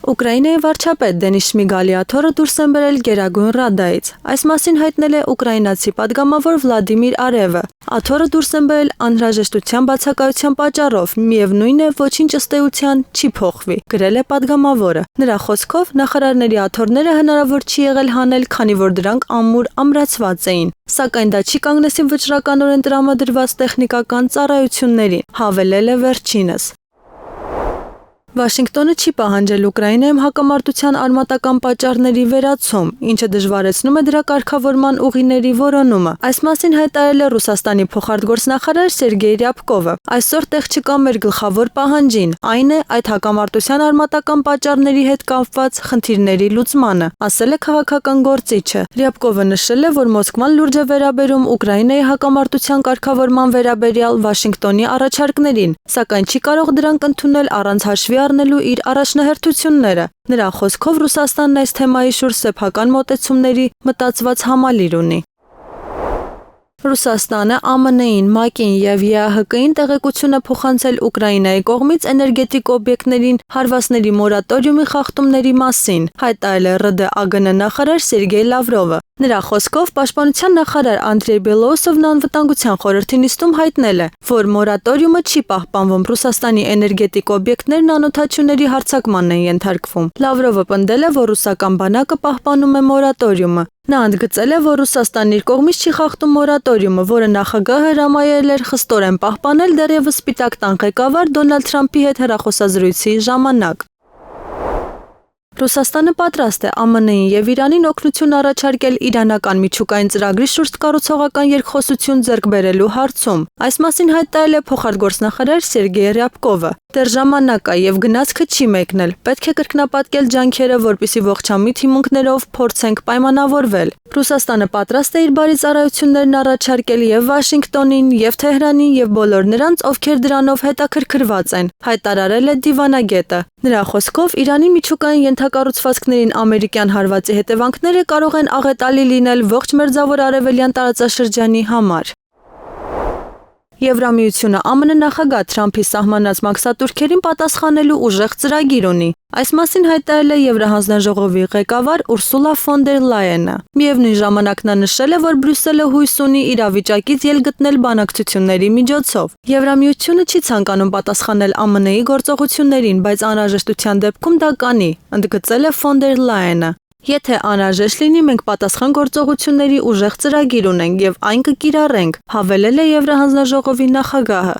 Ուկրաինայի վարչապետ Դենիս Շմիգալի աթոռը դուրս են բերել Գերագույն Ռադայից։ Այս մասին հայտնել է ուկրաինացի պատգամավոր Վլադիմիր Արևը։ Աթոռը դուրս են բերել անհրաժեշտության բացակայության պատճառով, միևնույն է, ոչինչ ըստ էության չի փոխվի, գրել է պատգամավորը։ Նրա խոսքով նախարարների աթոռները հնարավոր չի եղել հանել, քանի որ դրանք ամուր ամրացված էին։ Սակայն դա չի կանգնեցին վճռականորեն տրամադրված տեխնիկական ծառայություններին, հավելել է վերջինս։ Վաշինգտոնը չի պահանջել Ուկրաինայում հակամարտության արմատական պատճառների վերացում, ինչը դժվարեցնում է դրա կարգավորման ուղիների որոնումը։ Այս մասին հայտարարել է Ռուսաստանի փոխարտգործնախարար Սերգեյ Ռյաբկովը։ Այսօր տեղ չկա մեր գլխավոր պահանջին, այն է այդ հակամարտության արմատական պատճառների հետ կապված խնդիրների լուծմանը, ասել է քաղաքական գործիչը։ Ռյաբկովը նշել է, որ Մոսկվան լուրջ է վերաբերում Ուկրաինայի հակամարտության կարգավորման վերաբերյալ Վաշինգտոնի առաջարկներին, սակայն չի կարող դրանք ընդունել առանց հաշվի առնելու իր առաջնահերթությունները։ Նրա խոսքով Ռուսաստանն այս թեմայի շուրջ սեփական մոտեցումների մտածված համալիր ունի։ Ռուսաստանը ԱՄՆ-ին, ՄԱԿ-ին և ԵԱՀԿ-ին տեղեկություն է փոխանցել Ուկրաինայի կողմից էներգետիկ օբյեկտներին հարվածների մորատորիումի խախտումների մասին, հայտարարել է ՌԴ-ԱԳՆ նախարար Սերգեյ Լավրովը։ Նրա խոսքով պաշտպանության նախարար Անդրեյ Բելոուսովն անվտանգության խորհրդի նիստում հայտնել է, որ մորատորիումը չի պահպանվում, Ռուսաստանի էներգետիկ օբյեկտներն անօդաչուների հարձակմանն են ենթարկվում։ Լավրովը պնդել է, որ ռուսական բանակը պահպանում է մորատորիումը։ Նա ընդգծել է, որ Ռուսաստանն իր կողմից չի խախտում մորատորիումը, որը նախագահը հրամայել էր խստորեն պահպանել դեռևս Սպիտակ տան ղեկավար Դոնալդ Թրամփի հետ հեռախոսազրույցի ժամանակ։ Ռուսաստանը պատրաստ է ԱՄՆ-ին և Իրանին օգնություն առաջարկել իրանական միջուկային ծրագրի շուրջ կառուցողական երկխոսություն ձեռք բերելու հարցում։ Այս մասին հայտարարել է փոխարտգործնախարար Սերգեյ Ռյաբկովը։ Դեռ ժամանակ կա և գնացքը չի մեկնել։ Պետք է կրկնապատկել ջանքերը, որպեսզի ողջամիտ հիմունքներով փորձենք պայմանավորվել։ Ռուսաստանը պատրաստ է իր բարի ծառայություններն առաջարկել և Վաշինգտոնին, և Թեհրանին, և բոլոր նրանց, ովքեր դրանով հետաքրքրված են, հայտարարել է դիվանագետը։ Նրա խոսքով Իրանի միջուկային ենթակառուցվածքներին ամերիկյան հարվածի հետևանքները կարող են աղետալի լինել ողջ Մերձավոր Արևելյան տարածաշրջանի համար։ Եվրամիությունը ԱՄՆ նախագահ Թրամփի սահմանած մաքսատուրքերին պատասխանելու ուժեղ ծրագիր ունի։ Այս մասին հայտարարել է Եվրահանձնաժողովի ղեկավար Ուրսուլա ֆոն դեր Լայենը։ Միևնույն ժամանակ նա նշել է, որ Բրյուսելը հույս ունի իրավիճակից ելք գտնել բանակցությունների միջոցով։ Եվրամիությունը չի ցանկանում պատասխանել ԱՄՆ-ի գործողություններին, բայց անհրաժեշտության դեպքում դա կանի, ընդգծել է ֆոն դեր Լայենը։ Եթե անհրաժեշտ լինի, մենք պատասխան գործողությունների ուժեղ ծրագիր ունենք և այն կկիրառենք, հավելել է Եվրահանձնաժողովի նախագահը։